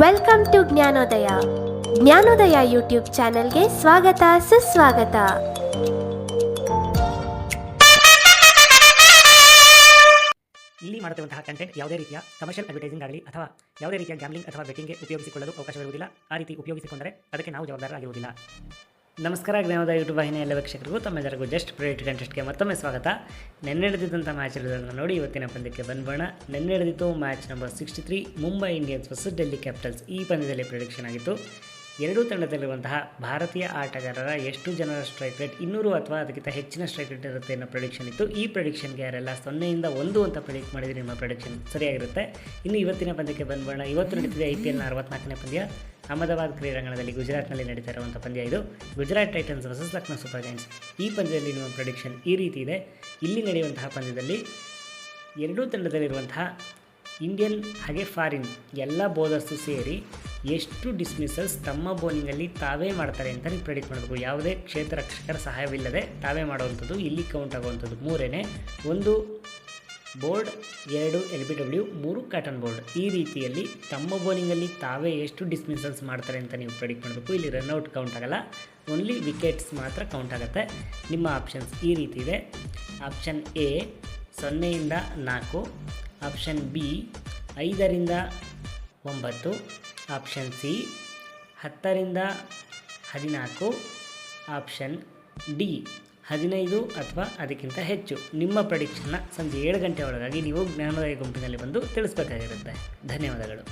Welcome to Jnanodaya. Jnanodaya YouTube ಚಾನೆಲ್ಗೆ ಸ್ವಾಗತ ಸುಸ್ವಾಗತ. ಇಲ್ಲಿ ಮಾಡುತ್ತಿರುವಂತಹ ಕಂಟೆಂಟ್ ಯಾವುದೇ ರೀತಿಯ ಕಮರ್ಷಿಯಲ್ ಅಡ್ವರ್ಟೈಸಿಂಗ್ ಆಗಲಿ ಅಥವಾ ಯಾವುದೇ ರೀತಿಯ ಗ್ಯಾಮ್ಲಿಂಗ್ ಅಥವಾ ಬೆಟ್ಟಿಂಗ್ಗೆ ಉಪಯೋಗಿಸಿಕೊಳ್ಳಲು ಅವಕಾಶವಿರುವುದಿಲ್ಲ. ಆ ರೀತಿ ಉಪಯೋಗಿಸಿಕೊಂಡರೆ ಅದಕ್ಕೆ ನಾವು ಜವಾಬ್ದಾರರಾಗಿರುವುದಿಲ್ಲ. ನಮಸ್ಕಾರ, ಜ್ಞಾನೋದಯ ಯೂಟ್ಯೂಬ್ ವಾಹಿನಿಯ ಎಲ್ಲ ವೀಕ್ಷಕರಿಗೂ ತಮ್ಮೆಲ್ಲರಿಗೂ ಜಸ್ಟ್ ಪ್ರಿಡಿಕ್ಟ್ ಕಂಟೆಸ್ಟ್ಗೆ ಮತ್ತೊಮ್ಮೆ ಸ್ವಾಗತ. ನೆನ್ನೆ ನಡೆದಿದ್ದಂಥ ಮ್ಯಾಚ್ ಇರೋದನ್ನು ನೋಡಿ ಇವತ್ತಿನ ಪಂದ್ಯಕ್ಕೆ ಬಂದ್ಬೋಣ. ನೆನ್ನೆ ನಡೆದಿತ್ತು match number 63 Mumbai Indians versus Delhi capitals. ಈ ಪಂದ್ಯದಲ್ಲಿ ಪ್ರಿಡಿಕ್ಷನ್ ಆಗಿತ್ತು. ಎರಡೂ ತಂಡದಲ್ಲಿರುವಂತಹ ಭಾರತೀಯ ಆಟಗಾರರ ಎಷ್ಟು ಜನರ ಸ್ಟ್ರೈಕ್ ರೇಟ್ 200 ಅಥವಾ ಅದಕ್ಕಿಂತ ಹೆಚ್ಚಿನ ಸ್ಟ್ರೈಕ್ ರೇಟ್ ಇರುತ್ತೆ ಅನ್ನೋ ಪ್ರಿಡಿಕ್ಷನ್ ಇತ್ತು. ಈ ಪ್ರಿಡಿಕ್ಷನ್ಗೆ ಯಾರೆಲ್ಲ 0 ಇಂದ 1 ಅಂತ ಪ್ರಿಡಿಕ್ಟ್ ಮಾಡಿದರೆ ನಿಮ್ಮ ಪ್ರಿಡಿಕ್ಷನ್ ಸರಿಯಾಗಿರುತ್ತೆ. ಇನ್ನು ಇವತ್ತಿನ ಪಂದ್ಯಕ್ಕೆ ಬಂದ್ಬೋಣ. ಇವತ್ತು ನಡೀತಿದೆ IPLನ 64ನೇ ಪಂದ್ಯ. ಅಹಮದಾಬಾದ್ ಕ್ರೀಡಾಂಗಣದಲ್ಲಿ ಗುಜರಾತ್ನಲ್ಲಿ ನಡೀತಾ ಇರುವಂಥ ಪಂದ್ಯ ಇದು. Gujarat Titans versus Lucknow super Giants. ಈ ಪಂದ್ಯದಲ್ಲಿ ನಿಮ್ಮ ಪ್ರಿಡಿಕ್ಷನ್ ಈ ರೀತಿ ಇದೆ. ಇಲ್ಲಿ ನಡೆಯುವಂತಹ ಪಂದ್ಯದಲ್ಲಿ ಎರಡೂ ತಂಡದಲ್ಲಿರುವಂತಹ ಇಂಡಿಯನ್ ಹಾಗೆ ಫಾರಿನ್ ಎಲ್ಲ ಬೌಲರ್ಸು ಸೇರಿ ಎಷ್ಟು ಡಿಸ್ಮಿಸಲ್ಸ್ ತಮ್ಮ ಬೌಲಿಂಗಲ್ಲಿ ತಾವೇ ಮಾಡ್ತಾರೆ ಅಂತ ನೀವು ಪ್ರೆಡಿಕ್ಟ್ ಮಾಡಬೇಕು. ಯಾವುದೇ ಕ್ಷೇತ್ರ ರಕ್ಷಕರ ಸಹಾಯವಿಲ್ಲದೆ ತಾವೇ ಮಾಡುವಂಥದ್ದು. ಇಲ್ಲಿ ಕೌಂಟ್ ಆಗುವಂಥದ್ದು 3 1 ಬೋರ್ಡ್, 2 LBW, 3 ಕಾಟನ್ ಬೋರ್ಡ್. ಈ ರೀತಿಯಲ್ಲಿ ತಮ್ಮ ಬೌಲಿಂಗಲ್ಲಿ ತಾವೇ ಎಷ್ಟು ಡಿಸ್ಮಿಸಲ್ಸ್ ಮಾಡ್ತಾರೆ ಅಂತ ನೀವು ಪ್ರೆಡಿಕ್ಟ್ ಮಾಡಬೇಕು. ಇಲ್ಲಿ ರನ್ಔಟ್ ಕೌಂಟ್ ಆಗಲ್ಲ, ಓನ್ಲಿ ವಿಕೆಟ್ಸ್ ಮಾತ್ರ ಕೌಂಟ್ ಆಗುತ್ತೆ. ನಿಮ್ಮ ಆಪ್ಷನ್ಸ್ ಈ ರೀತಿ ಇದೆ. ಆಪ್ಷನ್ A 0 ಇಂದ 4, ಆಪ್ಷನ್ B 5 ರಿಂದ 9, ಆಪ್ಷನ್ C 10 ರಿಂದ 14, ಆಪ್ಷನ್ D 15 ಅಥವಾ ಅದಕ್ಕಿಂತ ಹೆಚ್ಚು. ನಿಮ್ಮ ಪ್ರೆಡಿಕ್ಷನ್ನ ಸಂಜೆ 7 ಗಂಟೆ ಒಳಗಾಗಿ ನೀವು ಜ್ಞಾನೋದಯ ಗುಂಪಿನಲ್ಲಿ ಬಂದು ತಿಳಿಸಬೇಕಾಗಿರುತ್ತೆ. ಧನ್ಯವಾದಗಳು.